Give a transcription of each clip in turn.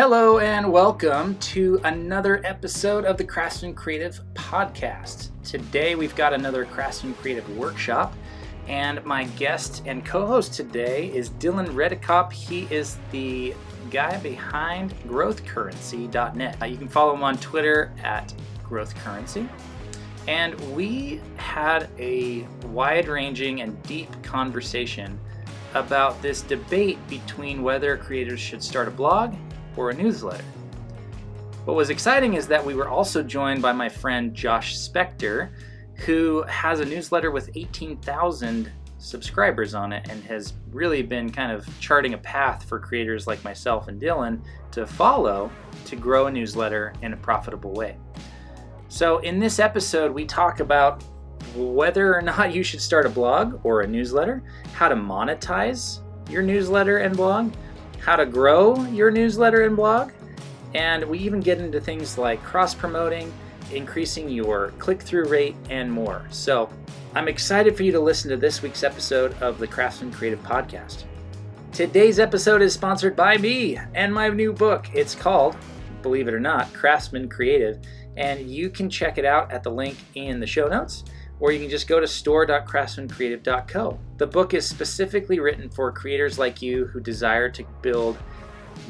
Hello and welcome to another episode of the Craftsman Creative Podcast. Today we've got another Craftsman Creative workshop, and my guest and co-host today is Redekop. He is the guy behind growthcurrency.net. You can follow him on Twitter at growthcurrency. And we had a wide-ranging and deep conversation about this debate between whether creators should start a blog or a newsletter. What was exciting is that we were also joined by my friend Josh Spector, who has a newsletter with 18,000 subscribers on it and has really been kind of charting a path for creators like myself and Dylan to follow to grow a newsletter in a profitable way. So in this episode, we talk about whether or not you should start a blog or a newsletter, how to monetize your newsletter and blog, how to grow your newsletter and blog, and we even get into things like cross-promoting, increasing your click-through rate, and more. So I'm excited for you to listen to this week's episode of the Craftsman Creative Podcast. Today's episode is sponsored by me and my new book. It's called, believe it or not, Craftsman Creative, and you can check it out at the link in the show notes, or you can just go to store.craftsmancreative.co. The book is specifically written for creators like you who desire to build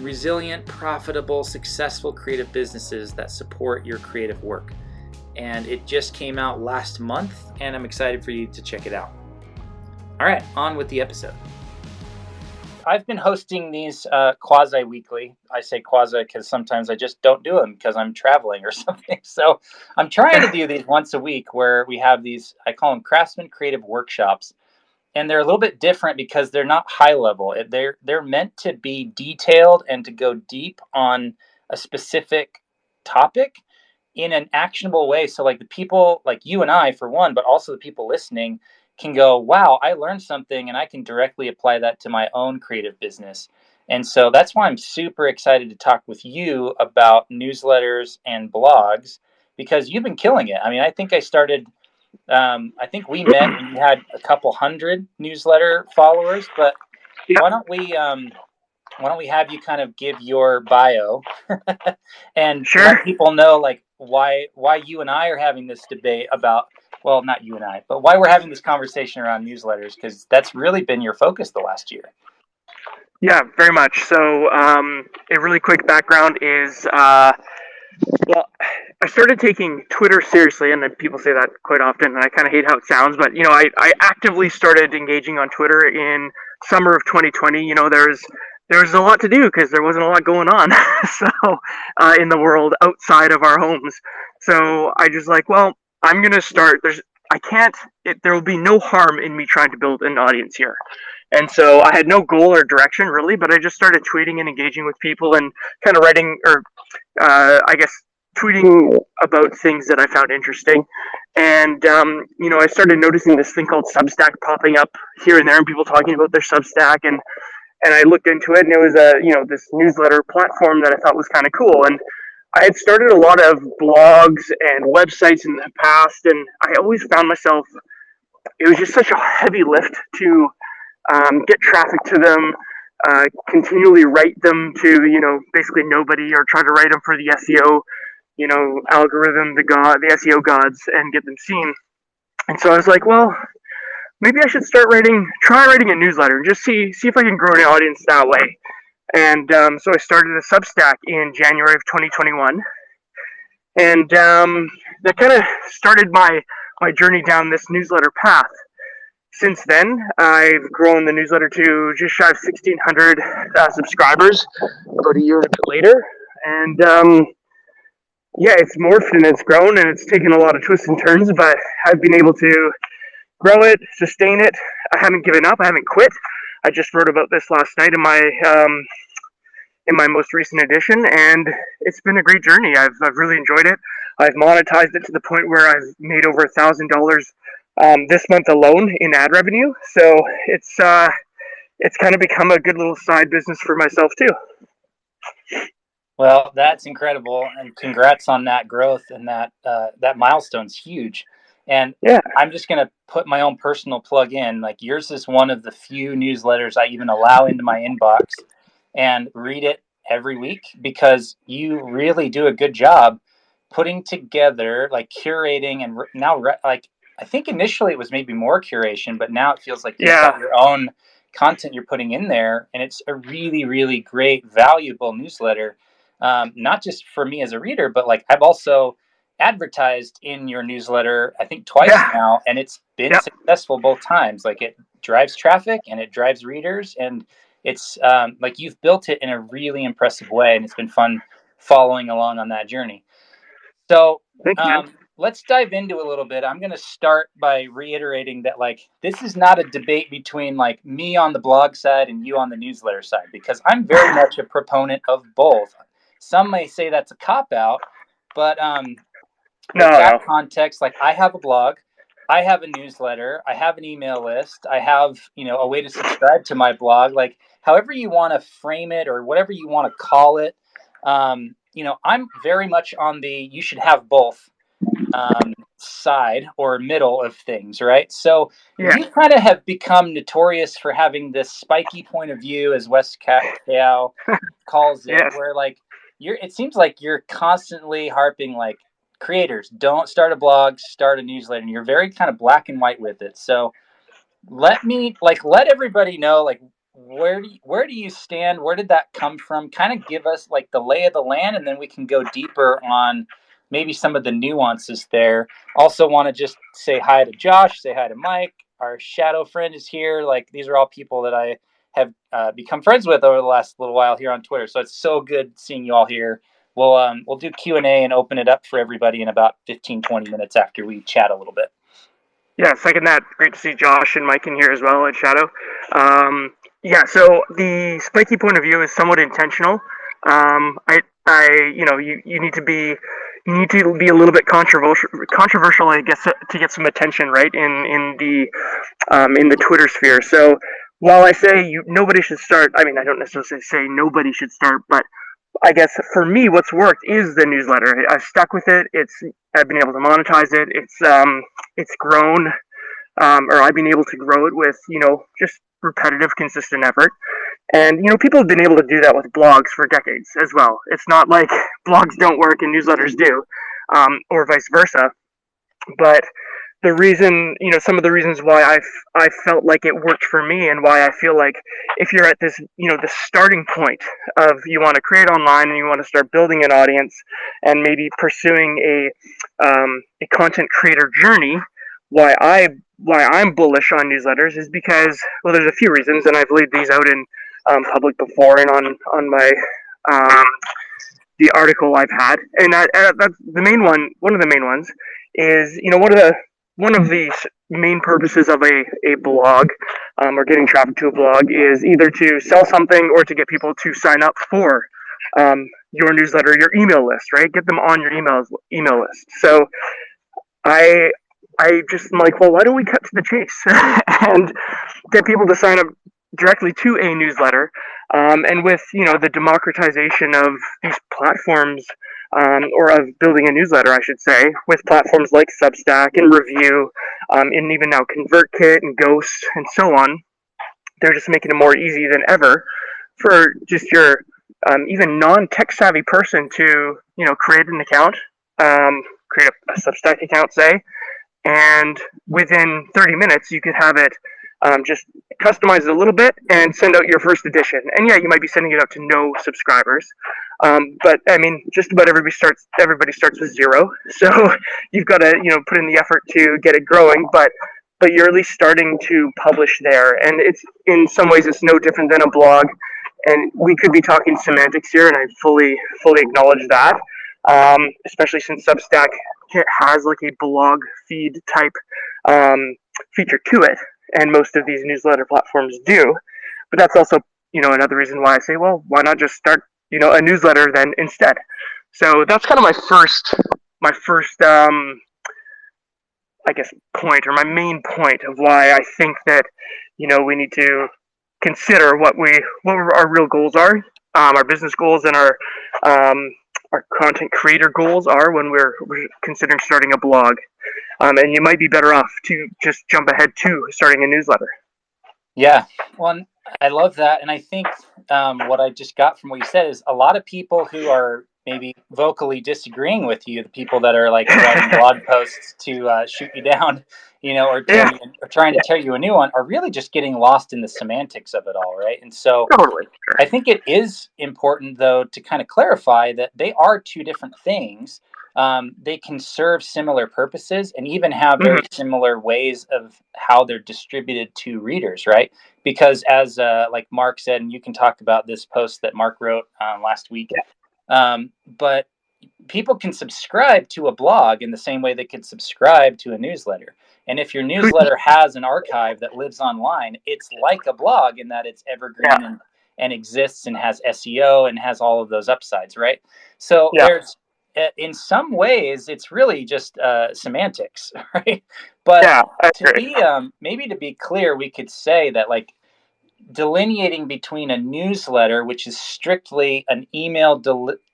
resilient, profitable, successful creative businesses that support your creative work. And it just came out last month, and I'm excited for you to check it out. All right, on with the episode. I've been hosting these quasi-weekly. I say quasi because sometimes I just don't do them because I'm traveling or something. So I'm trying to do these once a week where we have these, I call them Craftsman Creative Workshops. And they're a little bit different because they're not high level. They're meant to be detailed and to go deep on a specific topic in an actionable way. So like the people like you and I, for one, but also the people listening can go, wow, I learned something and I can directly apply that to my own creative business. And so that's why I'm super excited to talk with you about newsletters and blogs, because you've been killing it. I mean, I think I think we met and you had a couple hundred newsletter followers, but why don't we have you kind of give your bio and let people know like why you and I are having this debate about, well, not you and I, but why we're having this conversation around newsletters, because that's really been your focus the last year. Yeah, very much. So a really quick background is, well, I started taking Twitter seriously, and people say that quite often, and I kind of hate how it sounds, but, I actively started engaging on Twitter in summer of 2020. There was a lot to do because there wasn't a lot going on in the world outside of our homes. So I just like, well, I'm going to start. There will be no harm in me trying to build an audience here. And so I had no goal or direction really, but I just started tweeting and engaging with people and kind of writing or tweeting about things that I found interesting. And, I started noticing this thing called Substack popping up here and there and people talking about their Substack. And I looked into it and it was this newsletter platform that I thought was kind of cool. And I had started a lot of blogs and websites in the past, and I always found myself, it was just such a heavy lift to get traffic to them, continually write them to, basically nobody, or try to write them for the SEO, algorithm, the SEO gods, and get them seen. And so I was like, well, maybe I should try writing a newsletter and just see if I can grow an audience that way. And so I started a Substack in January of 2021. And that kind of started my journey down this newsletter path. Since then, I've grown the newsletter to just shy of 1,600 subscribers about a year and a bit later. And it's morphed and it's grown and it's taken a lot of twists and turns, but I've been able to grow it, sustain it. I haven't given up. I haven't quit. I just wrote about this last night in my most recent edition, and it's been a great journey. I've really enjoyed it. I've monetized it to the point where I've made over $1,000 this month alone in ad revenue. So it's kind of become a good little side business for myself too. Well, that's incredible, and congrats on that growth, and that milestone's huge. And I'm just going to put my own personal plug in. Like, yours is one of the few newsletters I even allow into my inbox and read it every week because you really do a good job putting together, like curating, and like I think initially it was maybe more curation, but now it feels like you've Yeah, got your own content you're putting in there, and it's a really, really great, valuable newsletter. Not just for me as a reader, but like I've also advertised in your newsletter, I think twice yeah, now, and it's been yeah. successful both times. Like it drives traffic and it drives readers, and it's like you've built it in a really impressive way, and it's been fun following along on that journey. So Thank you, man. let's dive into a little bit. I'm going to start by reiterating that like this is not a debate between like me on the blog side and you on the newsletter side, because I'm very much a proponent of both. Some may say that's a cop out, but with No, that no. context, like I have a blog, I have a newsletter, I have an email list, I have, a way to subscribe to my blog, like however you want to frame it or whatever you want to call it. I'm very much on the you should have both side or middle of things, right? So Yeah, you kind of have become notorious for having this spiky point of view, as Wes Kao calls it, yes. where like it seems like you're constantly harping like creators don't start a blog, start a newsletter, and you're very kind of black and white with it. So let everybody know like where do you stand? Where did that come from? Kind of give us like the lay of the land, and then we can go deeper on maybe some of the nuances there. Also want to just say hi to Josh, say hi to Mike. Our shadow friend is here. Like these are all people that I have become friends with over the last little while here on Twitter. So it's so good seeing you all here. We'll do Q&A and open it up for everybody in about 15-20 minutes after we chat a little bit. Yeah, second that. Great to see Josh and Mike in here as well, and Shadow. Yeah, so the spiky point of view is somewhat intentional. You need to be a little bit controversial, I guess, to get some attention, right, in the Twitter sphere. So while I say nobody should start, I mean, I don't necessarily say nobody should start, but I guess for me, what's worked is the newsletter. I've stuck with it. I've been able to monetize it. It's grown, or I've been able to grow it with just repetitive, consistent effort. And people have been able to do that with blogs for decades as well. It's not like blogs don't work and newsletters do, or vice versa. But the reason, some of the reasons why I felt like it worked for me, and why I feel like if you're at this, the starting point of you want to create online and you want to start building an audience and maybe pursuing a content creator journey, why I'm bullish on newsletters is because, well, there's a few reasons, and I've laid these out in public before and on my the article I've had, and that's the main one. One of the main ones is one of the main purposes of a blog, or getting traffic to a blog, is either to sell something or to get people to sign up for your newsletter, your email list, right? Get them on your email list. So I I just am like, well, why don't we cut to the chase and get people to sign up directly to a newsletter? And with the democratization of these platforms, or of building a newsletter, I should say, with platforms like Substack and Review, and even now ConvertKit and Ghost and so on, they're just making it more easy than ever for just your even non-tech savvy person to create an account, create a Substack account, say, and within 30 minutes you could have it just customize it a little bit and send out your first edition. And yeah, you might be sending it out to no subscribers, but I mean, just about everybody starts with zero, so you've got to put in the effort to get it growing, but you're at least starting to publish there. And it's, in some ways, it's no different than a blog. And we could be talking semantics here, and I fully acknowledge that, especially since Substack has like a blog feed type feature to it, and most of these newsletter platforms do. But that's also another reason why I say, well, why not just start a newsletter then instead? So that's kind of my first I guess point, or my main point of why I think that we need to consider what our real goals are, our business goals, and our content creator goals are when we're considering starting a blog. And you might be better off to just jump ahead to starting a newsletter. Yeah. Well, I love that. And I think what I just got from what you said is a lot of people who are maybe vocally disagreeing with you, the people that are like writing blog posts to shoot you down, or Yeah, or trying to tell you a new one, are really just getting lost in the semantics of it all, right? And so totally. I think it is important, though, to kind of clarify that they are two different things. They can serve similar purposes and even have Hmm. very similar ways of how they're distributed to readers, right? Because as like Mark said, and you can talk about this post that Mark wrote last week, but people can subscribe to a blog in the same way they could subscribe to a newsletter. And if your newsletter has an archive that lives online, it's like a blog in that it's Yeah, evergreen and exists and has SEO and has all of those upsides, right? So yeah, in some ways, it's really just semantics, right? But yeah. I to agree. be maybe to be clear, we could say that like delineating between a newsletter, which is strictly an email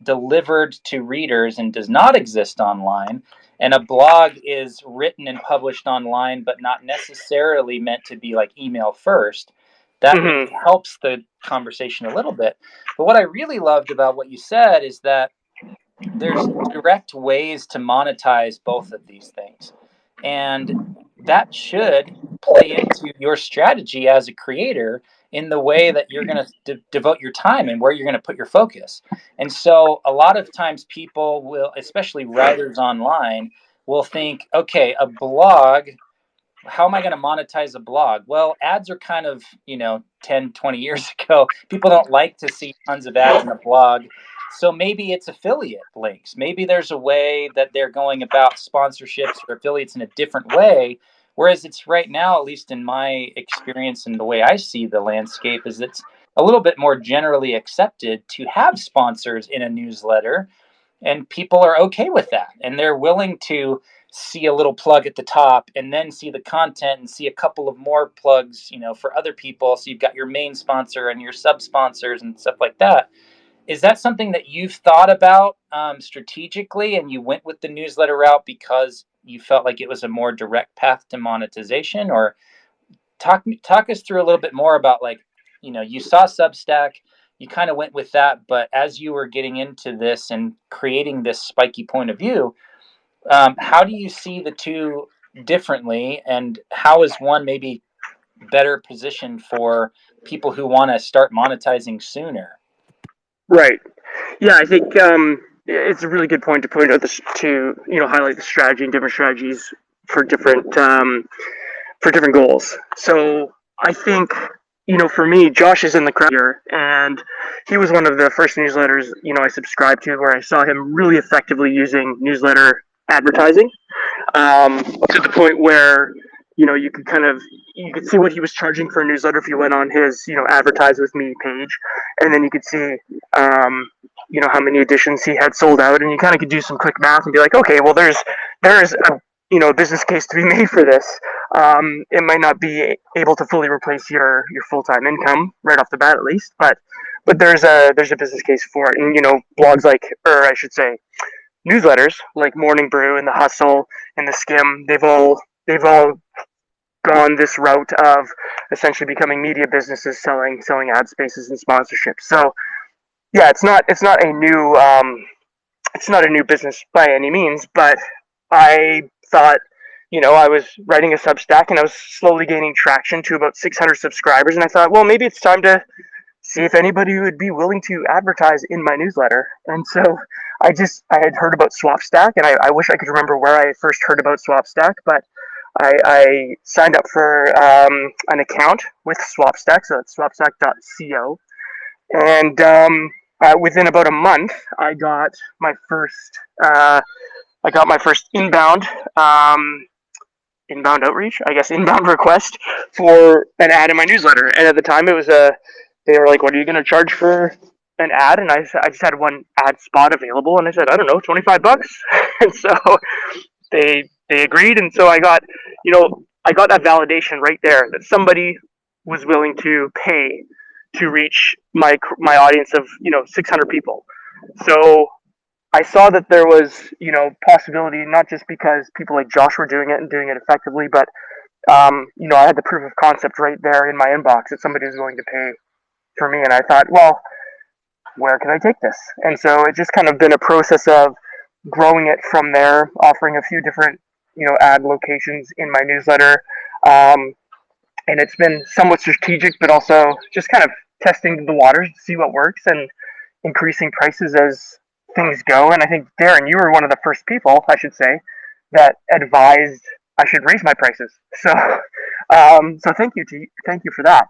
delivered to readers and does not exist online, and a blog is written and published online, but not necessarily meant to be like email first. That maybe Hmm. helps the conversation a little bit. But what I really loved about what you said is that there's direct ways to monetize both of these things. And that should play into your strategy as a creator in the way that you're going to devote your time and where you're going to put your focus. And so a lot of times people will, especially writers online, will think, okay, a blog, how am I going to monetize a blog? Well, ads are kind of, 10, 20 years ago. People don't like to see tons of ads in a blog. So maybe it's affiliate links. Maybe there's a way that they're going about sponsorships or affiliates in a different way. Whereas it's right now, at least in my experience and the way I see the landscape, is it's a little bit more generally accepted to have sponsors in a newsletter, and people are okay with that, and they're willing to see a little plug at the top and then see the content and see a couple of more plugs, for other people, so you've got your main sponsor and your sub sponsors and stuff like that. Is that something that you've thought about strategically, and you went with the newsletter route because you felt like it was a more direct path to monetization? Or talk us through a little bit more about, like, you saw Substack, you kind of went with that, but as you were getting into this and creating this spiky point of view, how do you see the two differently, and how is one maybe better positioned for people who want to start monetizing sooner? Right. Yeah, I think it's a really good point to point out this to highlight the strategy and different strategies for different goals. So I think for me, Josh is in the crowd here, and he was one of the first newsletters I subscribed to where I saw him really effectively using newsletter advertising, to the point where you could you could see what he was charging for a newsletter if you went on his advertise with me page, and then you could see how many editions he had sold out, and you kind of could do some quick math and be like, okay, well there's a business case to be made for this. It might not be able to fully replace your full time income right off the bat, at least, but there's a business case for it, and blogs like, or I should say, newsletters like Morning Brew and the Hustle and the Skim, they've all gone this route of essentially becoming media businesses selling ad spaces and sponsorships. So yeah, it's not a new business by any means, but I thought, I was writing a Substack and I was slowly gaining traction to about 600 subscribers, and I thought, well, maybe it's time to see if anybody would be willing to advertise in my newsletter. And so I had heard about SwapStack, and I wish I could remember where I first heard about SwapStack, but I signed up for an account with SwapStack, so it's swapstack.co, and within about a month, I got my first inbound outreach, I guess, inbound request for an ad in my newsletter. And at the time, they were like, "What are you going to charge for an ad?" And I just had one ad spot available, and I said, "I don't know, $25." And so they agreed, and so I got that validation right there that somebody was willing to pay to reach my audience of 600 people. So I saw that there was possibility, not just because people like Josh were doing it and doing it effectively, but I had the proof of concept right there in my inbox that somebody was willing to pay for me, and I thought, well, where can I take this? And so it's just kind of been a process of growing it from there, offering a few different, ad locations in my newsletter. Um, and it's been somewhat strategic, but also just kind of testing the waters to see what works and increasing prices as things go. And I think, Darren, you were one of the first people, I should say, that advised I should raise my prices. So thank you for that.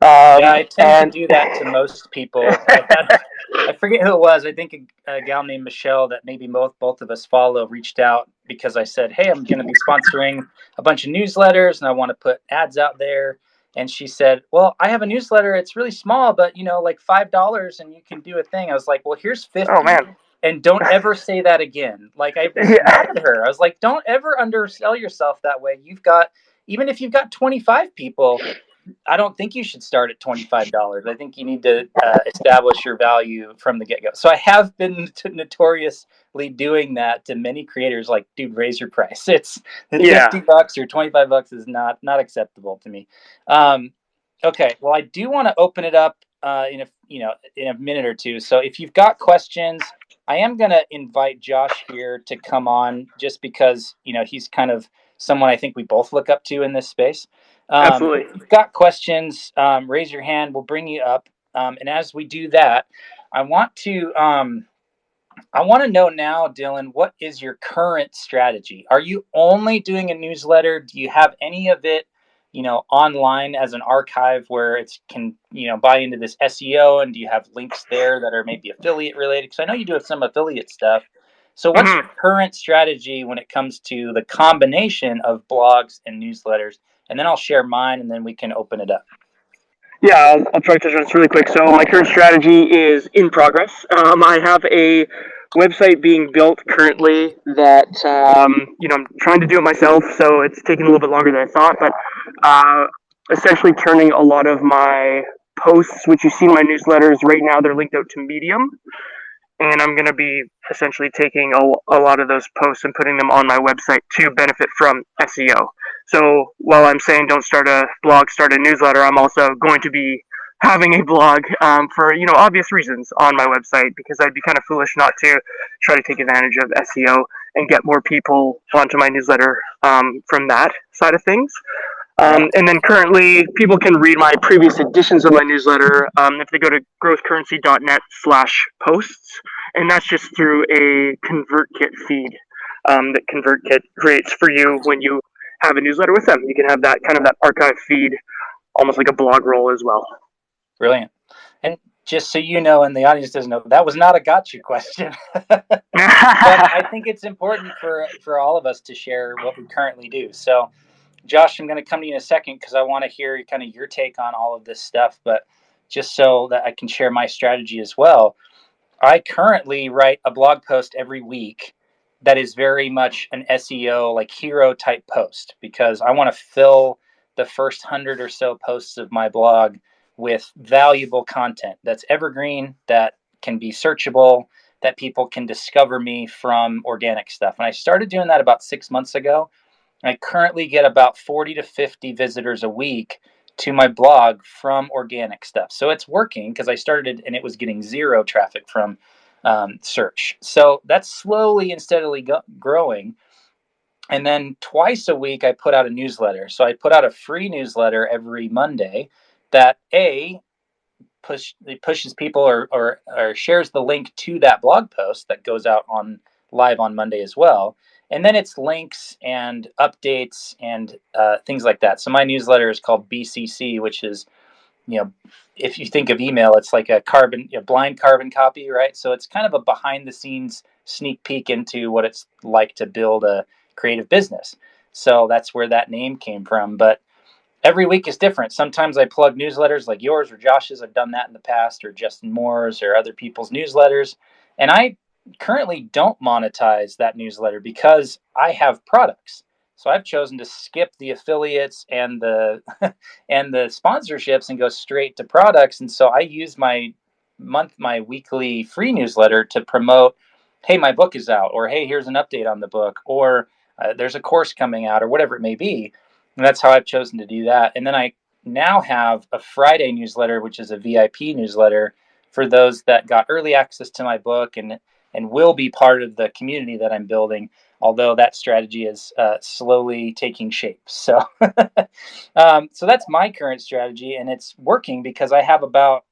Yeah, I tend to And do that to most people. I forget who it was. I think a gal named Michelle that maybe both of us follow reached out because I said, "Hey, I'm going to be sponsoring a bunch of newsletters and I want to put ads out there." And she said, "Well, I have a newsletter. It's really small, but like $5 and you can do a thing." I was like, "Well, here's oh 50, man, and don't ever say that again." Like I was yeah, mad at her. I was like, "Don't ever undersell yourself that way. Even if you've got 25 people, I don't think you should start at $25. I think you need to establish your value from the get go." So I have been notoriously doing that to many creators. Like, dude, raise your price. It's yeah, $50 or $25 is not acceptable to me. Um, okay, well, I do want to open it up in a minute or two. So if you've got questions, I am going to invite Josh here to come on, just because he's kind of someone I think we both look up to in this space. If absolutely. you've got questions, raise your hand. We'll bring you up. And as we do that, I want to know now, Dylan, what is your current strategy? Are you only doing a newsletter? Do you have any of it, online as an archive where it can, buy into this SEO? And do you have links there that are maybe affiliate related? Because I know you do have some affiliate stuff. So what's your Mhm. current strategy when it comes to the combination of blogs and newsletters? And then I'll share mine and then we can open it up. Yeah, I'll try to touch on this really quick. So my current strategy is in progress. I have a website being built currently that I'm trying to do it myself, so it's taking a little bit longer than I thought. But essentially, turning a lot of my posts, which you see in my newsletters right now, they're linked out to Medium, and I'm going to be essentially taking a lot of those posts and putting them on my website to benefit from SEO. So while I'm saying don't start a blog, start a newsletter, I'm also going to be having a blog for obvious reasons on my website, because I'd be kind of foolish not to try to take advantage of SEO and get more people onto my newsletter from that side of things. Yeah. And then currently, people can read my previous editions of my newsletter if they go to growthcurrency.net/posts, and that's just through a ConvertKit feed that ConvertKit creates for you when you have a newsletter with them. You can have that kind of that archive feed, almost like a blog roll as well. Brilliant. And just so you know, and the audience doesn't know, that was not a gotcha question. But I think it's important for all of us to share what we currently do. So, Josh, I'm going to come to you in a second because I want to hear kind of your take on all of this stuff. But just so that I can share my strategy as well, I currently write a blog post every week that is very much an SEO, like hero type post, because I want to fill the first 100 or so posts of my blog with valuable content that's evergreen, that can be searchable, that people can discover me from organic stuff. And I started doing that about 6 months ago. I currently get about 40 to 50 visitors a week to my blog from organic stuff. So it's working because I started and it was getting zero traffic from search. So that's slowly and steadily growing. And then twice a week, I put out a newsletter. So I put out a free newsletter every Monday that it pushes people or shares the link to that blog post that goes out on live on Monday as well. And then it's links and updates and things like that. So my newsletter is called BCC, which is, if you think of email, it's like a blind carbon copy, right? So it's kind of a behind the scenes sneak peek into what it's like to build a creative business. So that's where that name came from. But every week is different. Sometimes I plug newsletters like yours or Josh's. I've done that in the past, or Justin Moore's or other people's newsletters. And I currently don't monetize that newsletter because I have products. So I've chosen to skip the affiliates and the and the sponsorships and go straight to products. And so I use my weekly free newsletter to promote, hey, my book is out, or hey, here's an update on the book, or there's a course coming out, or whatever it may be. And that's how I've chosen to do that. And then I now have a Friday newsletter, which is a VIP newsletter for those that got early access to my book and will be part of the community that I'm building. Although that strategy is slowly taking shape. So, so that's my current strategy, and it's working because I have about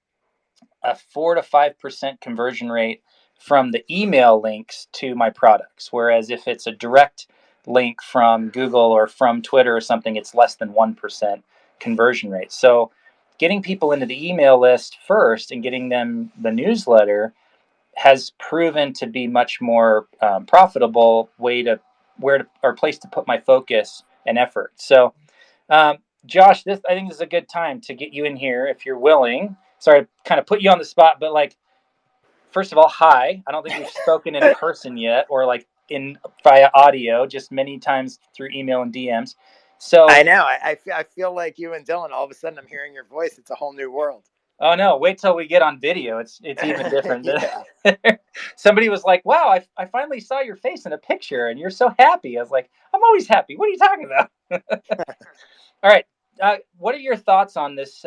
a 4 to 5% conversion rate from the email links to my products. Whereas if it's a direct link from Google or from Twitter or something, it's less than 1% conversion rate. So getting people into the email list first and getting them the newsletter has proven to be much more profitable way to or place to put my focus and effort. So Josh, this I think this is a good time to get you in here if you're willing. Sorry to kind of put you on the spot, but like, first of all, hi. I don't think we've spoken in person yet, or like in via audio, just many times through email and DMs. So, I know. I feel like you and Dylan. All of a sudden, I'm hearing your voice. It's a whole new world. oh no, wait till we get on video. It's even different. Yeah. Somebody was like, "Wow, I finally saw your face in a picture, and you're so happy." I was like, "I'm always happy. What are you talking about?" All right. What are your thoughts on this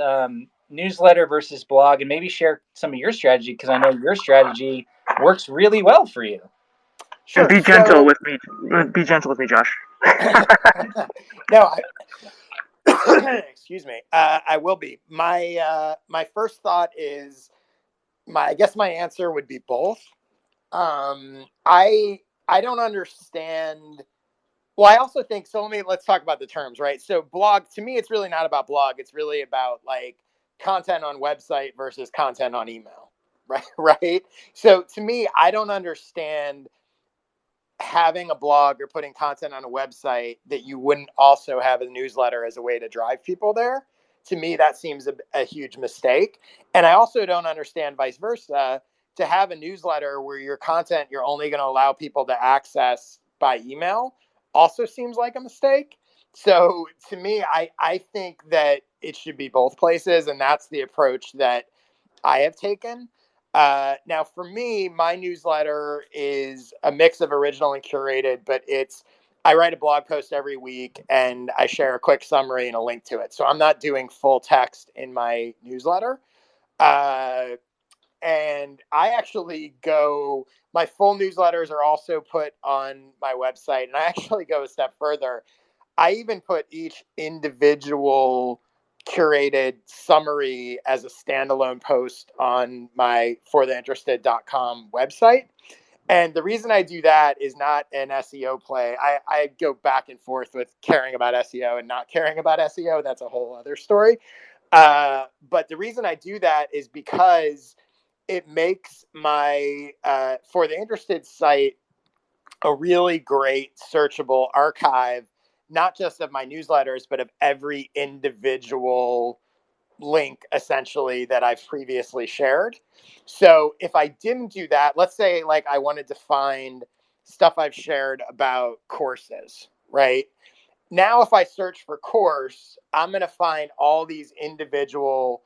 newsletter versus blog, and maybe share some of your strategy because I know your strategy works really well for you. And Sure. be gentle with me. Be gentle with me, Josh. No, excuse me. I will be. My first thought is I guess my answer would be both. I don't understand. Well, I also think so. Let's talk about the terms, right? So, blog to me, it's really not about blog. It's really about like content on website versus content on email, right? Right. So, to me, I don't understand having a blog or putting content on a website that you wouldn't also have a newsletter as a way to drive people there. To me, that seems a huge mistake. And I also don't understand vice versa to have a newsletter where your content you're only going to allow people to access by email also seems like a mistake. So to me, I think that it should be both places. And that's the approach that I have taken. Now, for me, my newsletter is a mix of original and curated, but I write a blog post every week and I share a quick summary and a link to it. So I'm not doing full text in my newsletter. Uh, and I actually my full newsletters are also put on my website. And I actually go a step further. I even put each individual curated summary as a standalone post on my fortheinterested.com website. And the reason I do that is not an SEO play. I go back and forth with caring about SEO and not caring about SEO. That's a whole other story. But the reason I do that is because it makes my For the Interested site a really great searchable archive, not just of my newsletters, but of every individual link essentially that I've previously shared. So if I didn't do that, let's say like I wanted to find stuff I've shared about courses, right? Now, if I search for course, I'm going to find all these individual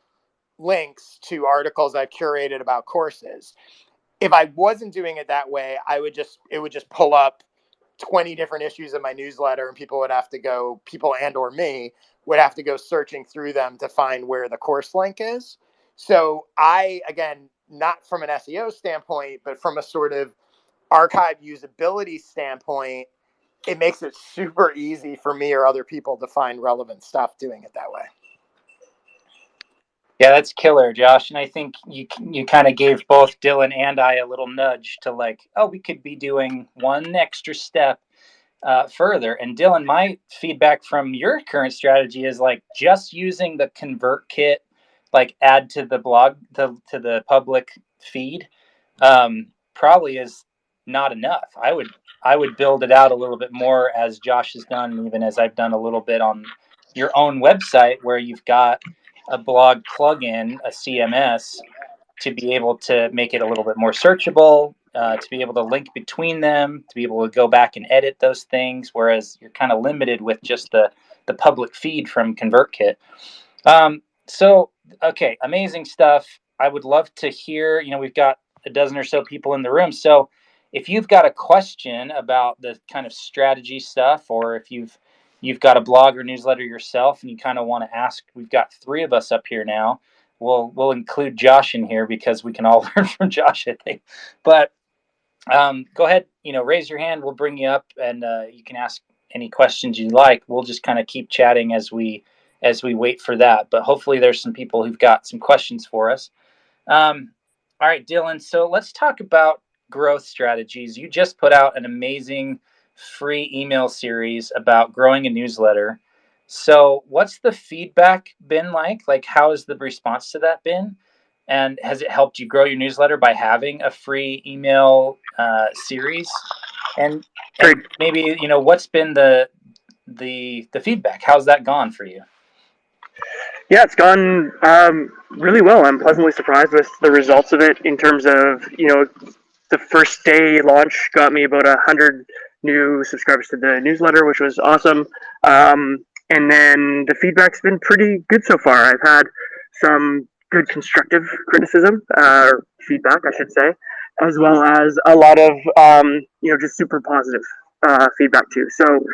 links to articles I've curated about courses. If I wasn't doing it that way, it would just pull up 20 different issues of my newsletter and people and or me would have to go searching through them to find where the course link is. So again, not from an SEO standpoint, but from a sort of archive usability standpoint, it makes it super easy for me or other people to find relevant stuff doing it that way. Yeah, that's killer, Josh. And I think you kind of gave both Dylan and I a little nudge to like, oh, we could be doing one extra step further. And Dylan, my feedback from your current strategy is like just using the ConvertKit, like add to the blog to the public feed, probably is not enough. I would build it out a little bit more as Josh has done, even as I've done a little bit on your own website where you've got a blog plugin, a CMS, to be able to make it a little bit more searchable, to be able to link between them, to be able to go back and edit those things, whereas you're kind of limited with just the public feed from ConvertKit. So, okay, amazing stuff. I would love to hear, we've got a dozen or so people in the room. So if you've got a question about the kind of strategy stuff, or if you've you've got a blog or newsletter yourself and you kind of want to ask, we've got 3 of us up here now. We'll include Josh in here because we can all learn from Josh, I think. But go ahead, raise your hand. We'll bring you up, and you can ask any questions you like. We'll just kind of keep chatting as we wait for that. But hopefully, there's some people who've got some questions for us. All right, Dylan. So let's talk about growth strategies. You just put out an amazing free email series about growing a newsletter. So what's the feedback been like? Like, how has the response to that been? And has it helped you grow your newsletter by having a free email series? And maybe what's been the feedback? How's that gone for you? Yeah, it's gone really well. I'm pleasantly surprised with the results of it. In terms of the first day launch got me about 100 new subscribers to the newsletter, which was awesome. And then the feedback's been pretty good so far. I've had some good constructive criticism, or feedback, I should say, as well as a lot of just super positive feedback too. So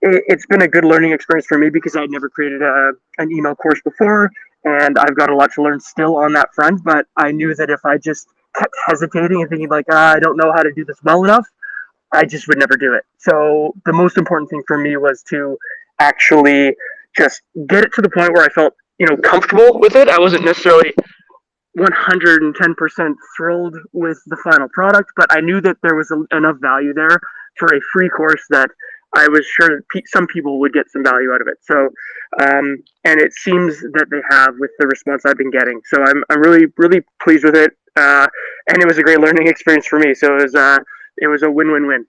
it's been a good learning experience for me because I'd never created an email course before, and I've got a lot to learn still on that front. But I knew that if I just kept hesitating and thinking like, I don't know how to do this well enough, I just would never do it. So the most important thing for me was to actually just get it to the point where I felt comfortable with it. I wasn't necessarily 110% thrilled with the final product, but I knew that there was enough value there for a free course that I was sure some people would get some value out of it. So, and it seems that they have with the response I've been getting. So I'm really, really pleased with it. And it was a great learning experience for me. So it was a win-win-win.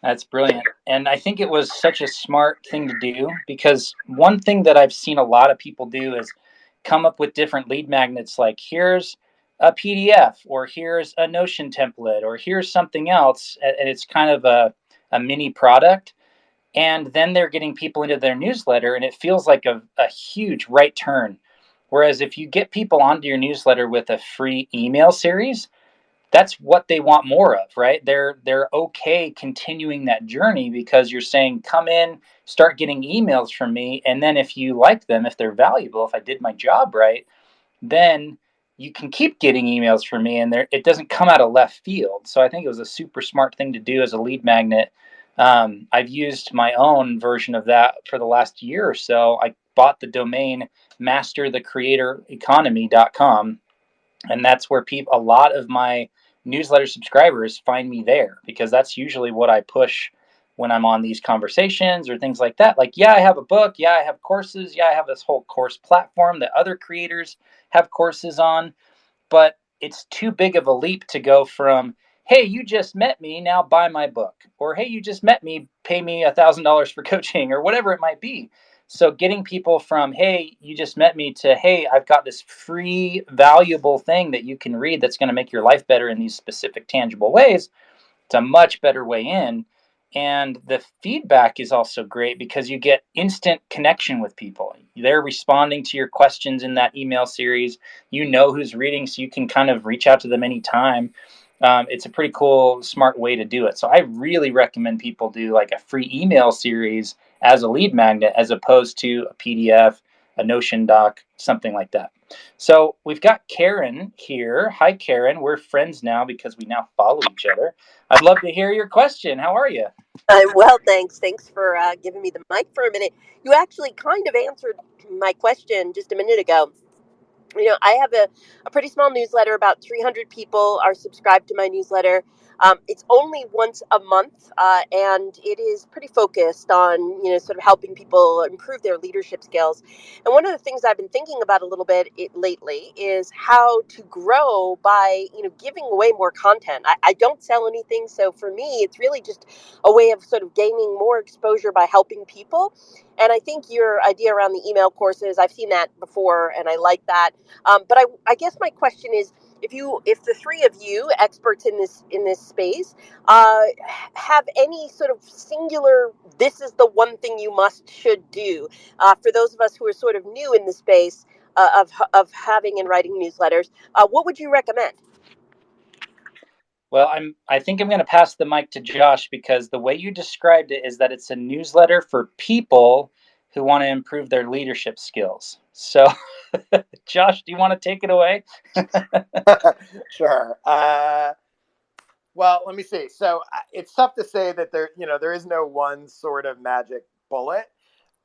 That's brilliant. And I think it was such a smart thing to do, because one thing that I've seen a lot of people do is come up with different lead magnets, like here's a PDF, or here's a Notion template, or here's something else. And it's kind of a mini product. And then they're getting people into their newsletter, and it feels like a huge right turn. Whereas if you get people onto your newsletter with a free email series, that's what they want more of, right? They're okay continuing that journey because you're saying, come in, start getting emails from me, and then if you like them, if they're valuable, if I did my job right, then you can keep getting emails from me, and it doesn't come out of left field. So I think it was a super smart thing to do as a lead magnet. I've used my own version of that for the last year or so. I bought the domain masterthecreatoreconomy.com, and that's where a lot of my newsletter subscribers find me there, because that's usually what I push when I'm on these conversations or things like that. Like, yeah, I have a book. Yeah, I have courses. Yeah, I have this whole course platform that other creators have courses on. But it's too big of a leap to go from, hey, you just met me, now buy my book. Or, hey, you just met me, pay me $1,000 for coaching, or whatever it might be. So getting people from, hey, you just met me, to, hey, I've got this free, valuable thing that you can read that's going to make your life better in these specific, tangible ways, it's a much better way in. And the feedback is also great because you get instant connection with people. They're responding to your questions in that email series. You know who's reading, so you can kind of reach out to them anytime. It's a pretty cool, smart way to do it. So I really recommend people do like a free email series as a lead magnet, as opposed to a PDF, a Notion doc, something like that. So we've got Karen here. Hi, Karen. We're friends now because we now follow each other. I'd love to hear your question. How are you? I'm well, thanks. Thanks for giving me the mic for a minute. You actually kind of answered my question just a minute ago. I have a pretty small newsletter. About 300 people are subscribed to my newsletter. It's only once a month, and it is pretty focused on, sort of helping people improve their leadership skills. And one of the things I've been thinking about a little bit lately is how to grow by, giving away more content. I don't sell anything. So for me, it's really just a way of sort of gaining more exposure by helping people. And I think your idea around the email courses, I've seen that before, and I like that. But I guess my question is, if the 3 of you experts in this space have any sort of singular, this is the one thing you should do for those of us who are sort of new in the space of having and writing newsletters, what would you recommend? Well, I think I'm going to pass the mic to Josh because the way you described it is that it's a newsletter for people who want to improve their leadership skills. So, Josh, do you want to take it away? Sure. Well, let me see. So it's tough to say that there is no one sort of magic bullet.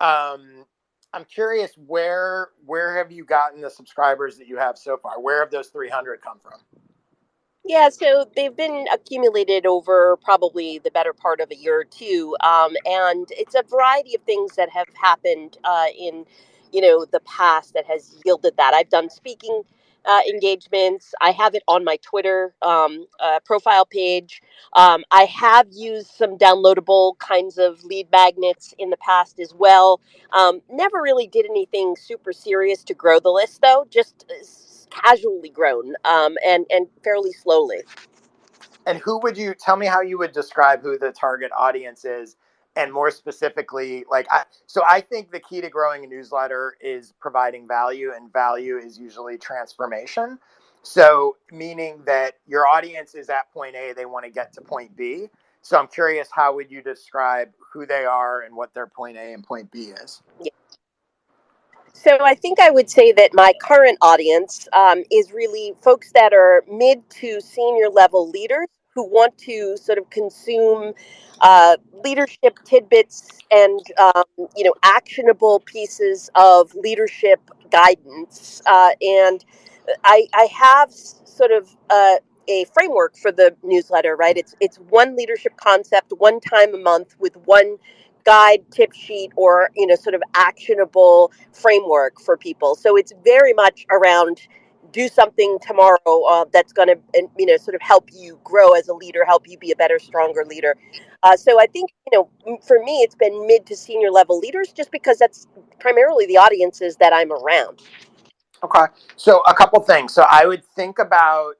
Um, I'm curious, where have you gotten the subscribers that you have so far? Where have those 300 come from? Yeah, so they've been accumulated over probably the better part of a year or two, and it's a variety of things that have happened in, the past that has yielded that. I've done speaking engagements. I have it on my Twitter profile page. I have used some downloadable kinds of lead magnets in the past as well. Never really did anything super serious to grow the list, though. Just casually grown, and fairly slowly. And who would you tell me how you would describe who the target audience is? And more specifically, so I think the key to growing a newsletter is providing value, and value is usually transformation. So, meaning that your audience is at point A, they want to get to point B. So, I'm curious, how would you describe who they are and what their point A and point B is? Yeah. So I think I would say that my current audience is really folks that are mid to senior level leaders who want to sort of consume leadership tidbits and actionable pieces of leadership guidance. And I have sort of a framework for the newsletter, right? It's one leadership concept, one time a month with one guide, tip sheet, or sort of actionable framework for people. So it's very much around do something tomorrow that's going to sort of help you grow as a leader, help you be a better, stronger leader. So I think for me, it's been mid to senior level leaders, just because that's primarily the audiences that I'm around. Okay. So, a couple things. So, I would think about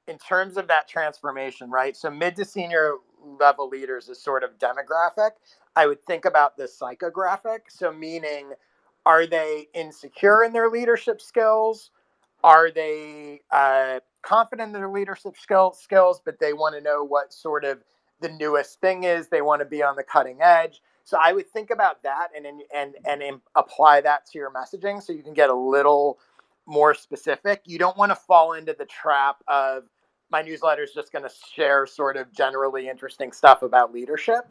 in terms of that transformation, right? So mid to senior level leaders is sort of demographic. I would think about the psychographic. So meaning, are they insecure in their leadership skills? Are they confident in their leadership skills, but they want to know what sort of the newest thing is? They want to be on the cutting edge. So I would think about that and apply that to your messaging so you can get a little more specific. You don't want to fall into the trap of my newsletter is just going to share sort of generally interesting stuff about leadership,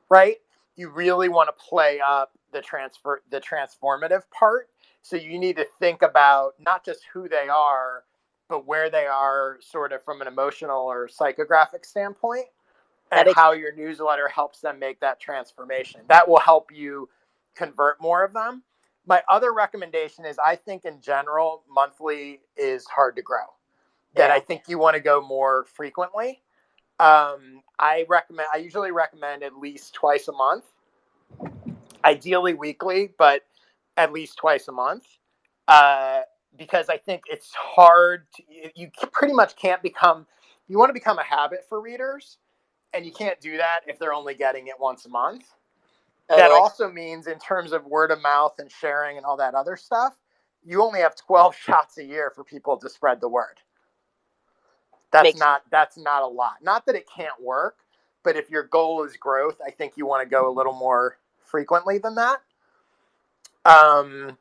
right? You really want to play up the transformative part. So you need to think about not just who they are, but where they are sort of from an emotional or psychographic standpoint, and how your newsletter helps them make that transformation. That will help you convert more of them. My other recommendation is, I think in general, monthly is hard to grow. That I think you want to go more frequently. I usually recommend at least twice a month, ideally weekly, but at least twice a month. Because I think it's hard you pretty much can't you want to become a habit for readers, and you can't do that if they're only getting it once a month. Totally. That also means, in terms of word of mouth and sharing and all that other stuff, you only have 12 shots a year for people to spread the word. That's not a lot. Not that it can't work, but if your goal is growth, I think you want to go a little more frequently than that. The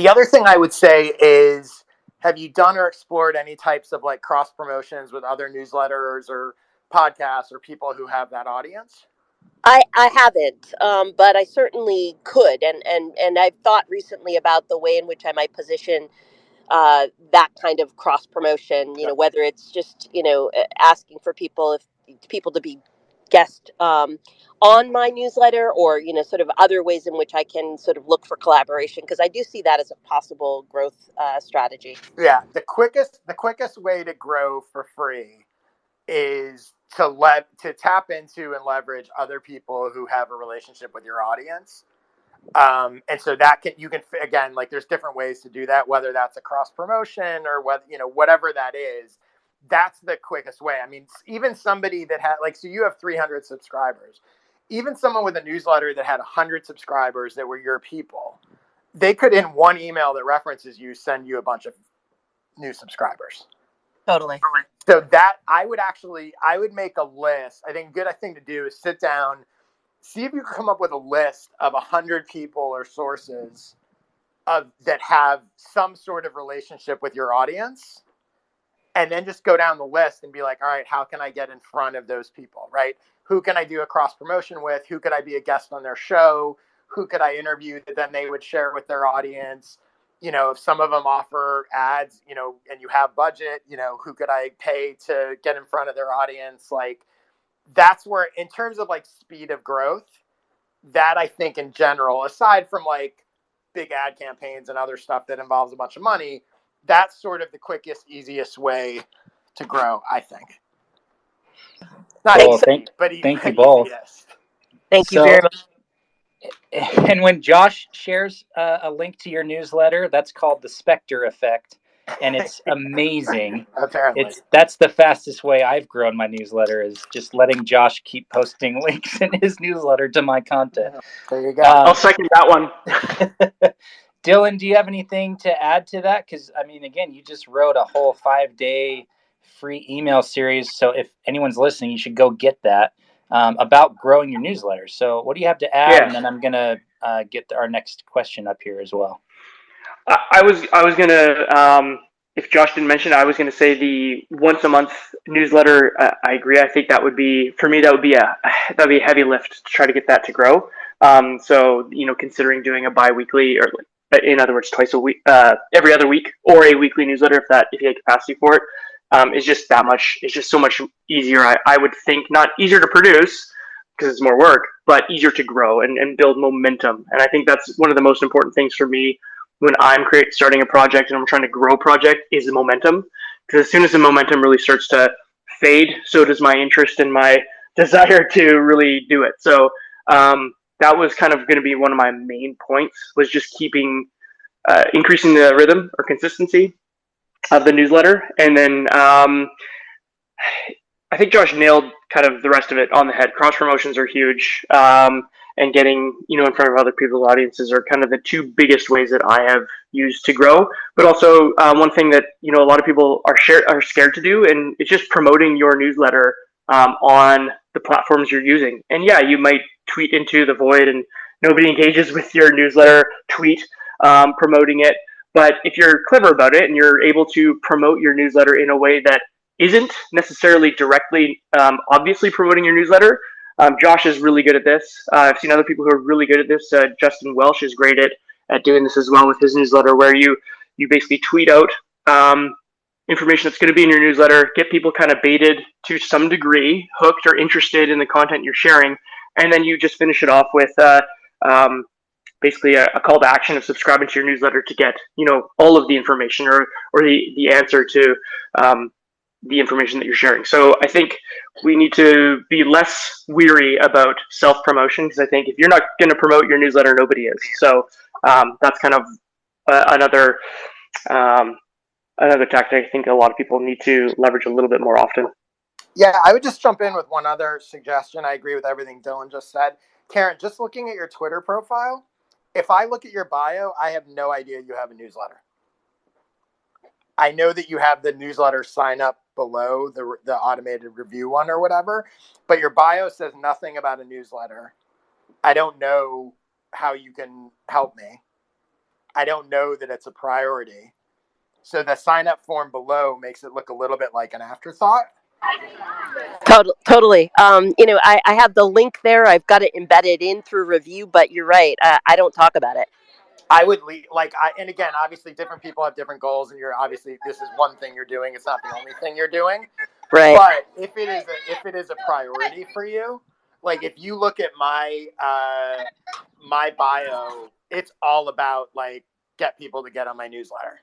other thing I would say is, have you done or explored any types of like cross promotions with other newsletters or podcasts or people who have that audience? I haven't, but I certainly could, and I've thought recently about the way in which I might position that kind of cross promotion. Whether it's just asking for people to be guest on my newsletter, or sort of other ways in which I can sort of look for collaboration, because I do see that as a possible growth strategy. Yeah, the quickest way to grow for free is to tap into and leverage other people who have a relationship with your audience. And so that you can, again, like, there's different ways to do that, whether that's a cross promotion or whatever that is. That's the quickest way. I mean, even somebody that had, like, so you have 300 subscribers, even someone with a newsletter that had 100 subscribers that were your people, they could, in one email that references you, send you a bunch of new subscribers. Totally. So that I would make a list. I think a good thing to do is sit down, see if you can come up with a list of 100 people or sources that have some sort of relationship with your audience, and then just go down the list and be like, all right, how can I get in front of those people, right? Who can I do a cross promotion with? Who could I be a guest on their show? Who could I interview that then they would share with their audience? If some of them offer ads, and you have budget, who could I pay to get in front of their audience? Like, that's where, in terms of like speed of growth, that I think in general, aside from like big ad campaigns and other stuff that involves a bunch of money, that's sort of the quickest, easiest way to grow, I think. Not Well, easy, but thank you both. easiest. Thank you So, very much. and when Josh shares a link to your newsletter, that's called the Spector effect, and it's amazing. Apparently. That's the fastest way I've grown my newsletter, is just letting Josh keep posting links in his newsletter to my content. There you go. I'll second that one. Dylan, do you have anything to add to that? Because, I mean, again, you just wrote a whole 5-day free email series. So if anyone's listening, you should go get that, about growing your newsletter. So what do you have to add? Yeah. And then I'm going to get our next question up here as well. I was gonna, if Josh didn't mention, I was gonna say the once a month newsletter. I agree. I think that would be, for me, that would be a heavy lift to try to get that to grow. So considering doing a bi-weekly, or in other words, twice a week, every other week, or a weekly newsletter, if you had capacity for it, is just that much. It's just so much easier. I would think, not easier to produce because it's more work, but easier to grow and build momentum. And I think that's one of the most important things for me when I'm starting a project and I'm trying to grow a project, is the momentum. Because as soon as the momentum really starts to fade, so does my interest and my desire to really do it. So that was kind of going to be one of my main points, was just increasing the rhythm or consistency of the newsletter. And then I think Josh nailed kind of the rest of it on the head. Cross promotions are huge. And getting in front of other people's audiences are kind of the two biggest ways that I have used to grow. But also one thing that a lot of people are scared to do, and it's just promoting your newsletter on the platforms you're using. And yeah, you might tweet into the void, and nobody engages with your newsletter tweet promoting it. But if you're clever about it and you're able to promote your newsletter in a way that isn't necessarily directly obviously promoting your newsletter. Josh is really good at this. I've seen other people who are really good at this. Justin Welsh is great at doing this as well with his newsletter, where you basically tweet out information that's going to be in your newsletter, get people kind of baited to some degree, hooked or interested in the content you're sharing, and then you just finish it off with basically a call to action of subscribing to your newsletter to get all of the information or the answer to the information that you're sharing. So I think we need to be less weary about self-promotion, because I think if you're not going to promote your newsletter, nobody is. So that's kind of another tactic I think a lot of people need to leverage a little bit more often. Yeah, I would just jump in with one other suggestion. I agree with everything Dylan just said. Karen, just looking at your Twitter profile, if I look at your bio, I have no idea you have a newsletter. I know that you have the newsletter sign up below the automated review one or whatever, but your bio says nothing about a newsletter. I don't know how you can help me. I don't know that it's a priority. So the sign up form below makes it look a little bit like an afterthought. Totally. I have the link there. I've got it embedded in through review, but you're right. I don't talk about it. I would and again, obviously different people have different goals, and this is one thing you're doing. It's not the only thing you're doing. Right. But if it is a priority for you, like if you look at my bio, it's all about like get people to get on my newsletter.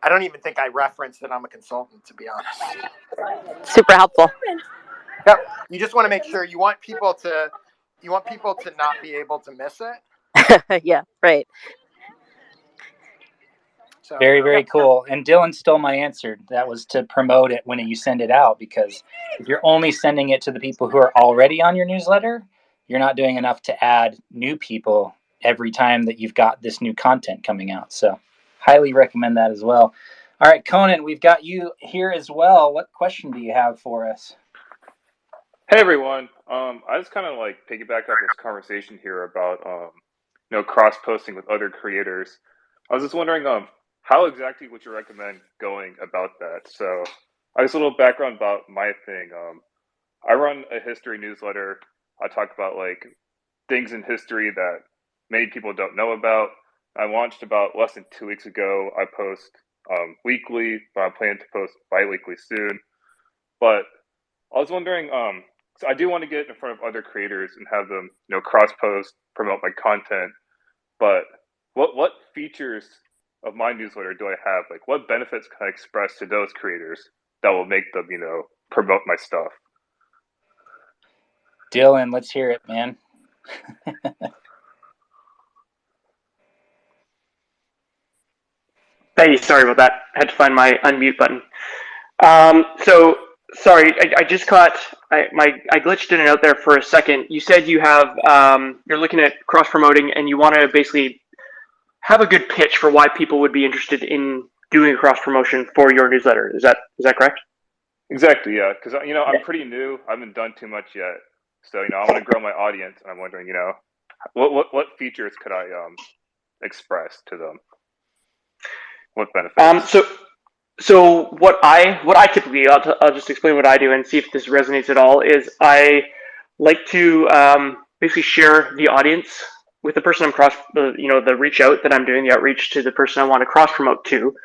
I don't even think I referenced that I'm a consultant, to be honest. Super helpful. Yep. You just want to make sure you want people to not be able to miss it. Yeah, right. So, Very, very cool. And Dylan stole my answer. That was to promote it when you send it out, because if you're only sending it to the people who are already on your newsletter, you're not doing enough to add new people every time that you've got this new content coming out. So highly recommend that as well. All right, Conan, we've got you here as well. What question do you have for us? Hey everyone. I just kind of like piggyback off this conversation here about cross posting with other creators. I was just wondering how exactly would you recommend going about that? So I guess a little background about my thing. I run a history newsletter. I talk about like things in history that many people don't know about. I launched about less than 2 weeks ago. I post weekly, but I'm planning to post bi-weekly soon. But I was wondering, so I do want to get in front of other creators and have them, cross post, promote my content. But what features of my newsletter do I have? Like, what benefits can I express to those creators that will make them, promote my stuff? Dylan, let's hear it, man. Hey, sorry about that. I had to find my unmute button. So sorry, I just caught I glitched in and out there for a second. You said you have you're looking at cross promoting and you want to basically have a good pitch for why people would be interested in doing a cross promotion for your newsletter. Is that correct? Exactly, yeah. Because I'm pretty new. I haven't done too much yet. So I want to grow my audience, and I'm wondering, what features could I express to them? What benefits? So what I typically I'll just explain what I do and see if this resonates at all. Is I like to basically share the audience with the person I'm the reach out that I'm doing, the outreach to the person I want to cross promote to,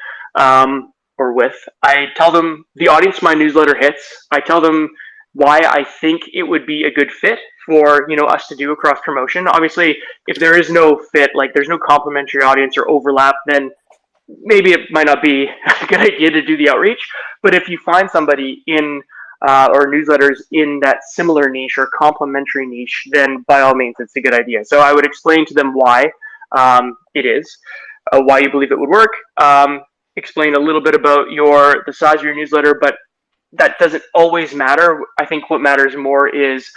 or with. I tell them the audience my newsletter hits. I tell them why I think it would be a good fit for us to do a cross promotion. Obviously, if there is no fit, like there's no complementary audience or overlap, then maybe it might not be a good idea to do the outreach. But if you find somebody in or newsletters in that similar niche or complementary niche, then by all means, it's a good idea. So I would explain to them why it is, why you believe it would work. Explain a little bit about the size of your newsletter, but that doesn't always matter. I think what matters more is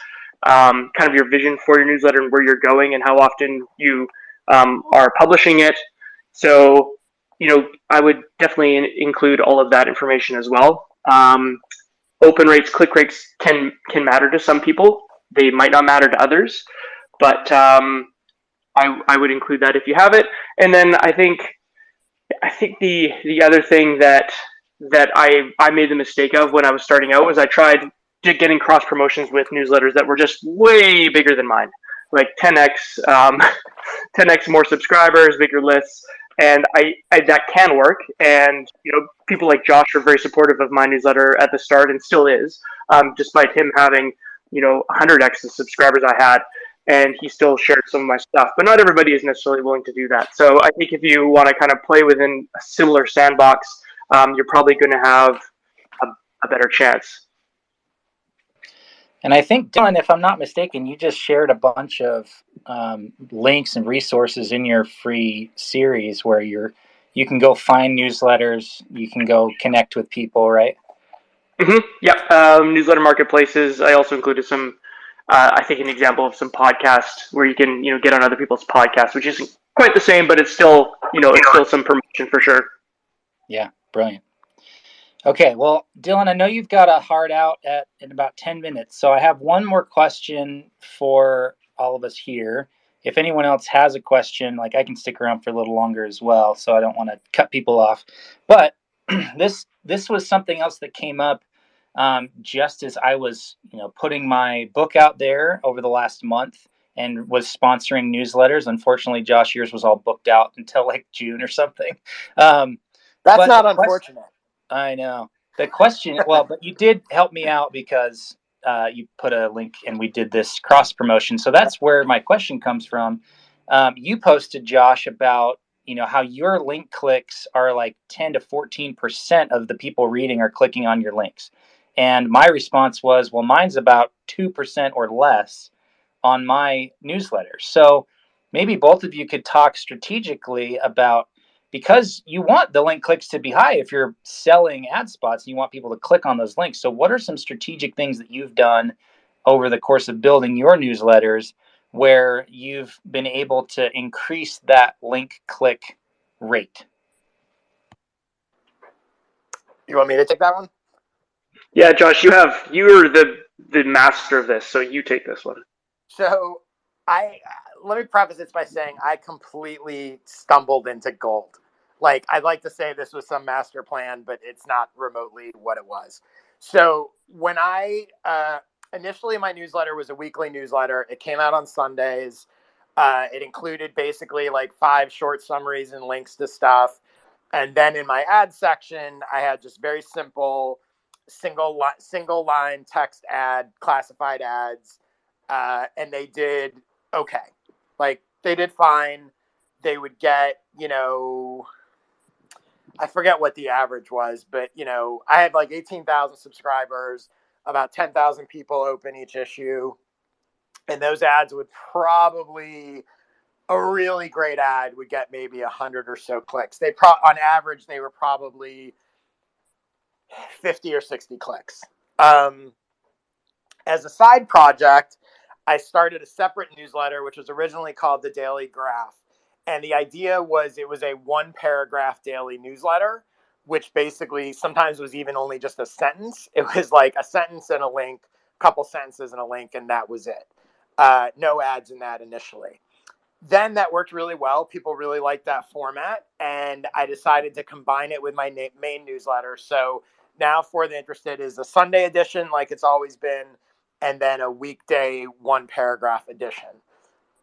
kind of your vision for your newsletter and where you're going and how often you are publishing it. So I would definitely include all of that information as well. Open rates, click rates can matter to some people. They might not matter to others, but I would include that if you have it. And then I think the other thing that I made the mistake of when I was starting out was I tried getting cross promotions with newsletters that were just way bigger than mine, like 10x 10x more subscribers, bigger lists. And I that can work. And people like Josh are very supportive of my newsletter at the start and still is, despite him having 100x the subscribers I had, and he still shared some of my stuff. But not everybody is necessarily willing to do that. So I think if you want to kind of play within a similar sandbox, you're probably going to have a better chance. And I think, Dylan, if I'm not mistaken, you just shared a bunch of links and resources in your free series where you can go find newsletters, you can go connect with people, right? Mm-hmm. Yeah, newsletter marketplaces. I also included some, I think, an example of some podcasts where you can get on other people's podcasts, which isn't quite the same, but it's still it's still some promotion for sure. Yeah, brilliant. Okay, well, Dylan, I know you've got a hard out in about 10 minutes, so I have one more question for all of us here. If anyone else has a question, like I can stick around for a little longer as well, so I don't want to cut people off. But this was something else that came up just as I was, putting my book out there over the last month and was sponsoring newsletters. Unfortunately, Josh, yours was all booked out until like June or something. That's not unfortunate. I know. The question, but you did help me out because you put a link and we did this cross promotion. So that's where my question comes from. You posted, Josh, about how your link clicks are like 10 to 14% of the people reading are clicking on your links. And my response was, well, mine's about 2% or less on my newsletter. So maybe both of you could talk strategically about, because you want the link clicks to be high if you're selling ad spots and you want people to click on those links. So what are some strategic things that you've done over the course of building your newsletters where you've been able to increase that link click rate? You want me to take that one? Yeah, Josh, you're the master of this, so you take this one. So I let me preface this by saying I completely stumbled into gold. Like, I'd like to say this was some master plan, but it's not remotely what it was. So when I initially, my newsletter was a weekly newsletter. It came out on Sundays. It included basically like 5 short summaries and links to stuff. And then in my ad section, I had just very simple single line text ad, classified ads, and they did okay. Like, they did fine. They would get, I forget what the average was, but I had like 18,000 subscribers, about 10,000 people open each issue, and those ads would probably, a really great ad would get maybe 100 or so clicks. On average, they were probably 50 or 60 clicks. As a side project, I started a separate newsletter, which was originally called the Daily Graph. And the idea was it was a 1 paragraph daily newsletter, which basically sometimes was even only just a sentence. It was like a sentence and a link, a couple sentences and a link, and that was it. No ads in that initially. Then that worked really well. People really liked that format, and I decided to combine it with my main newsletter. So now For the Interested is a Sunday edition, like it's always been, and then a weekday 1 paragraph edition.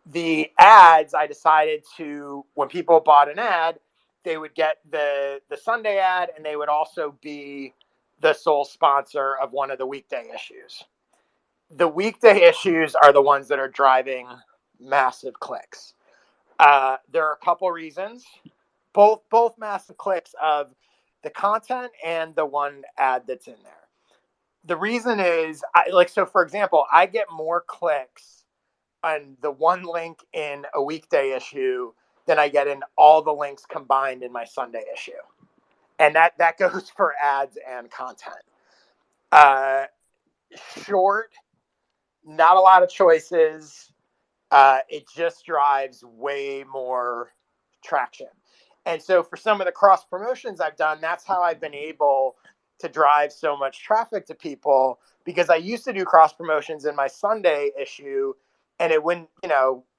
The ads, I decided to, when people bought an ad, they would get the Sunday ad, and they would also be the sole sponsor of one of the weekday issues. The weekday issues are the ones that are driving massive clicks. There are a couple reasons, both massive clicks of the content and the one ad that's in there. The reason is, so for example, I get more clicks on the one link in a weekday issue than I get in all the links combined in my Sunday issue, and that goes for ads and content. Short, not a lot of choices. It just drives way more traction. And so for some of the cross promotions I've done, that's how I've been able to drive so much traffic to people, because I used to do cross promotions in my Sunday issue, and it wouldn't,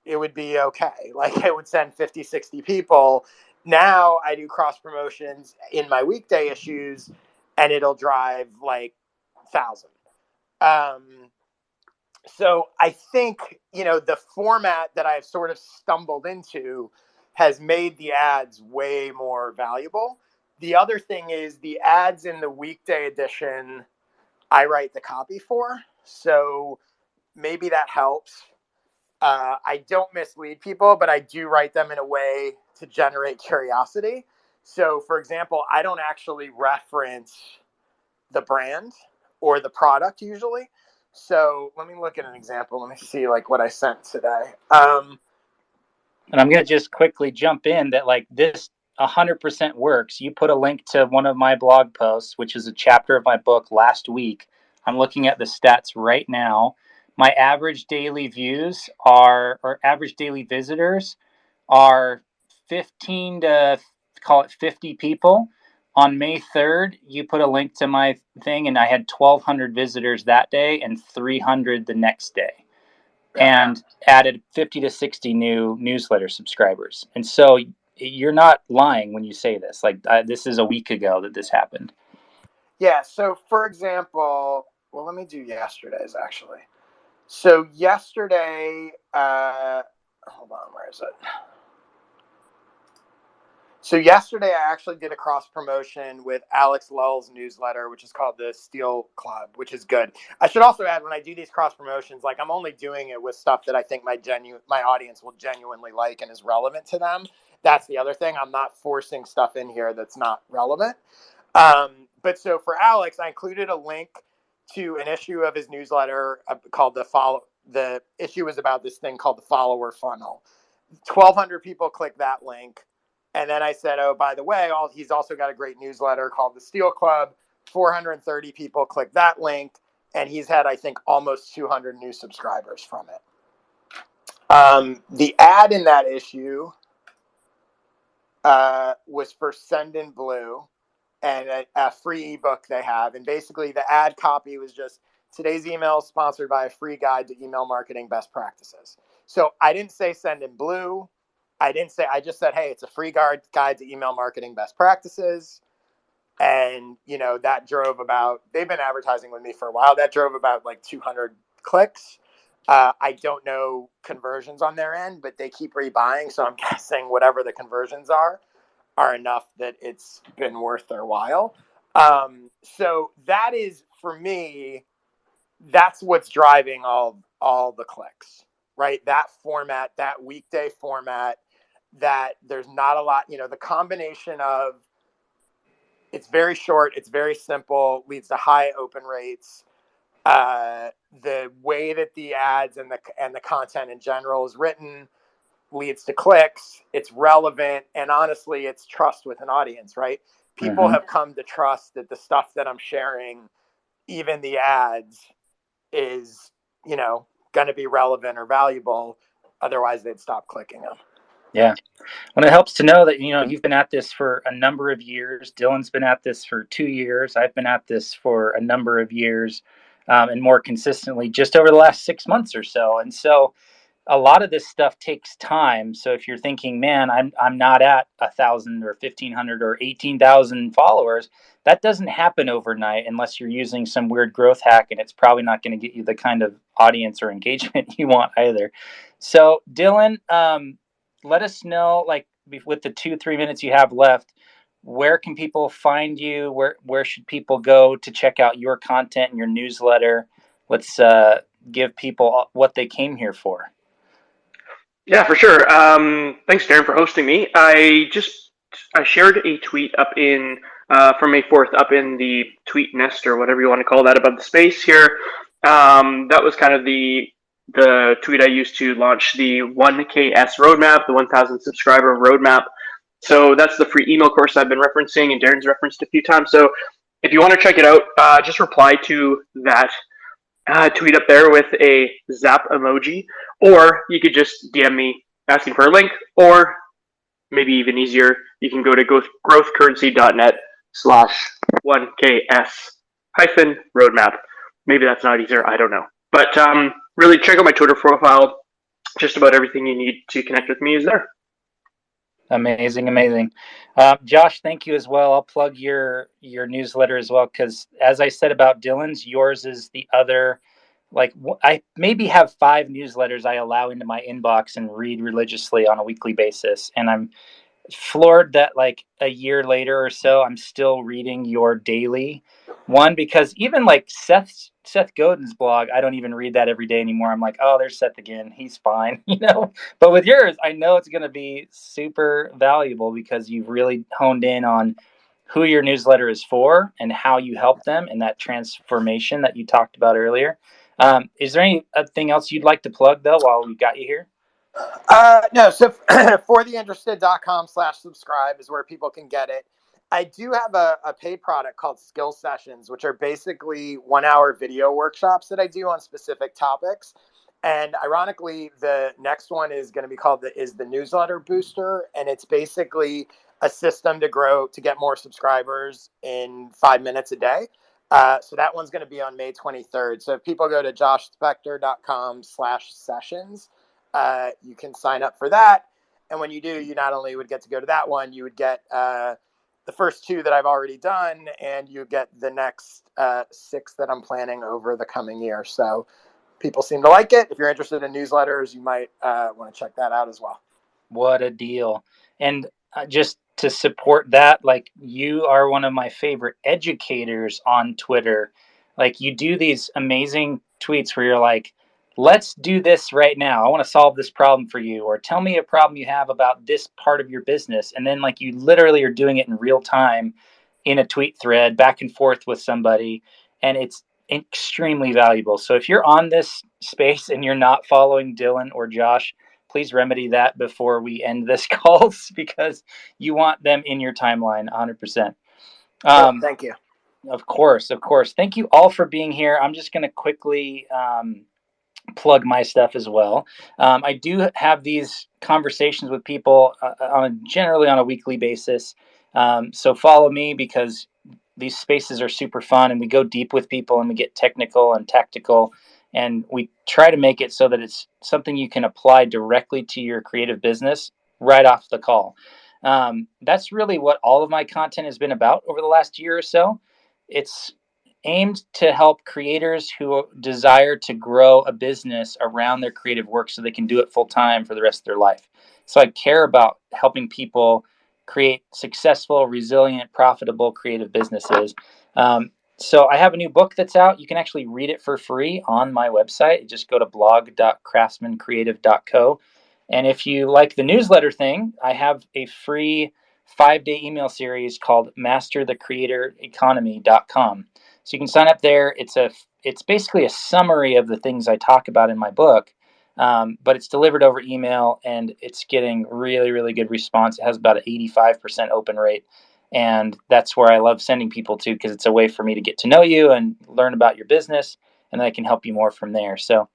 it would be okay. Like, it would send 50, 60 people. Now I do cross promotions in my weekday issues, and it'll drive like 1,000. So I think, the format that I've sort of stumbled into has made the ads way more valuable. The other thing is the ads in the weekday edition, I write the copy for. So maybe that helps. I don't mislead people, but I do write them in a way to generate curiosity. So, for example, I don't actually reference the brand or the product usually. So let me look at an example. Let me see like what I sent today. And I'm going to just quickly jump in that like this 100% works. You put a link to one of my blog posts, which is a chapter of my book last week. I'm looking at the stats right now. My average daily views or average daily visitors are 15 to call it 50 people. On May 3rd, you put a link to my thing, and I had 1,200 visitors that day and 300 the next day, and added 50 to 60 new newsletter subscribers. And so you're not lying when you say this. Like, this is a week ago that this happened. Yeah. So for example, well, let me do yesterday's actually. So yesterday, hold on, where is it? So yesterday I actually did a cross promotion with Alex Lull's newsletter, which is called the Steel Club, which is good. I should also add, when I do these cross promotions, like, I'm only doing it with stuff that I think my audience will genuinely like and is relevant to them. That's the other thing. I'm not forcing stuff in here that's not relevant. But so for Alex, I included a link to an issue of his newsletter called the issue was about this thing called the follower funnel. 1,200 people click that link. And then I said, oh, by the way, he's also got a great newsletter called the Steel Club. 430 people click that link, and he's had, I think, almost 200 new subscribers from it. The ad in that issue was for Send in Blue, and a free ebook they have. And basically the ad copy was just today's email sponsored by a free guide to email marketing best practices. So I didn't say send in blue. I just said, hey, it's a free guide to email marketing best practices. And, that drove they've been advertising with me for a while. That drove about like 200 clicks. I don't know conversions on their end, but they keep rebuying. So I'm guessing whatever the conversions are enough that it's been worth their while. So that is, for me, that's what's driving all the clicks, right? That format, that weekday format, that there's not a lot, the combination of it's very short, it's very simple, leads to high open rates. The way that the ads and the content in general is written leads to clicks. It's relevant, and honestly, it's trust with an audience, right? People have come to trust that the stuff that I'm sharing, even the ads, is going to be relevant or valuable. Otherwise, they'd stop clicking them. Yeah. Well, it helps to know that, you've been at this for a number of years. Dylan's been at this for 2 years. I've been at this for a number of years, and more consistently just over the last 6 months or so. And so a lot of this stuff takes time. So if you're thinking, man, I'm not at 1,000 or 1,500 or 18,000 followers, that doesn't happen overnight unless you're using some weird growth hack, and it's probably not going to get you the kind of audience or engagement you want either. So Dylan, let us know, like, with the 2-3 minutes you have left, where can people find you? Where should people go to check out your content and your newsletter? Let's give people what they came here for. Yeah, for sure. Thanks, Darren, for hosting me. I shared a tweet up in from May 4th up in the tweet nest, or whatever you want to call that, above the space here. That was kind of the tweet I used to launch the 1KS roadmap, the 1,000 subscriber roadmap. So that's the free email course I've been referencing, and Darren's referenced a few times. So if you want to check it out, just reply to that tweet up there with a zap emoji, or you could just DM me asking for a link, or maybe even easier, you can go to growthcurrency.net/1ks hyphen roadmap. Maybe that's not easier, I don't know. But really check out my Twitter profile. Just about everything you need to connect with me is there. Amazing. Josh, thank you as well. I'll plug your newsletter as well, because as I said about Dylan's, yours is the other. Like, I maybe have 5 newsletters I allow into my inbox and read religiously on a weekly basis, and I'm floored that like a year later or so I'm still reading your daily one, because even like Seth Godin's blog, I don't even read that every day anymore. I'm like, oh, there's Seth again, he's fine. But with yours, I know it's going to be super valuable because you've really honed in on who your newsletter is for and how you help them in that transformation that you talked about earlier. Is there anything else you'd like to plug though while we got you here? No, so fortheinterested.com/subscribe is where people can get it. I do have a paid product called Skill Sessions, which are basically 1-hour video workshops that I do on specific topics. And ironically, the next one is going to be called the Newsletter Booster. And it's basically a system to get more subscribers in 5 minutes a day. So that one's going to be on May 23rd. So if people go to joshspector.com/sessions, you can sign up for that. And when you do, you not only would get to go to that one, you would get the first 2 that I've already done, and you get the next 6 that I'm planning over the coming year. So people seem to like it. If you're interested in newsletters, you might want to check that out as well. What a deal. And just to support that, like, you are one of my favorite educators on Twitter. Like, you do these amazing tweets where you're like, let's do this right now. I want to solve this problem for you, or tell me a problem you have about this part of your business. And then like you literally are doing it in real time in a tweet thread back and forth with somebody. And it's extremely valuable. So if you're on this space and you're not following Dylan or Josh, please remedy that before we end this call, because you want them in your timeline 100%. Thank you. Of course. Thank you all for being here. I'm just going to quickly plug my stuff as well. I do have these conversations with people generally on a weekly basis. So follow me, because these spaces are super fun, and we go deep with people, and we get technical and tactical, and we try to make it so that it's something you can apply directly to your creative business right off the call. That's really what all of my content has been about over the last year or so. It's aimed to help creators who desire to grow a business around their creative work so they can do it full time for the rest of their life. So I care about helping people create successful, resilient, profitable creative businesses. So I have a new book that's out. You can actually read it for free on my website. Just go to blog.craftsmancreative.co. And if you like the newsletter thing, I have a free 5-day email series called masterthecreatoreconomy.com. So you can sign up there. It's basically a summary of the things I talk about in my book, but it's delivered over email, and it's getting really, really good response. It has about an 85% open rate, and that's where I love sending people to, because it's a way for me to get to know you and learn about your business, and then I can help you more from there. So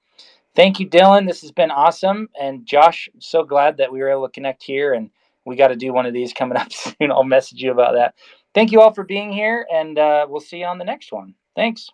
thank you, Dylan. This has been awesome. And Josh, so glad that we were able to connect here, and we got to do one of these coming up soon. I'll message you about that. Thank you all for being here, and we'll see you on the next one. Thanks.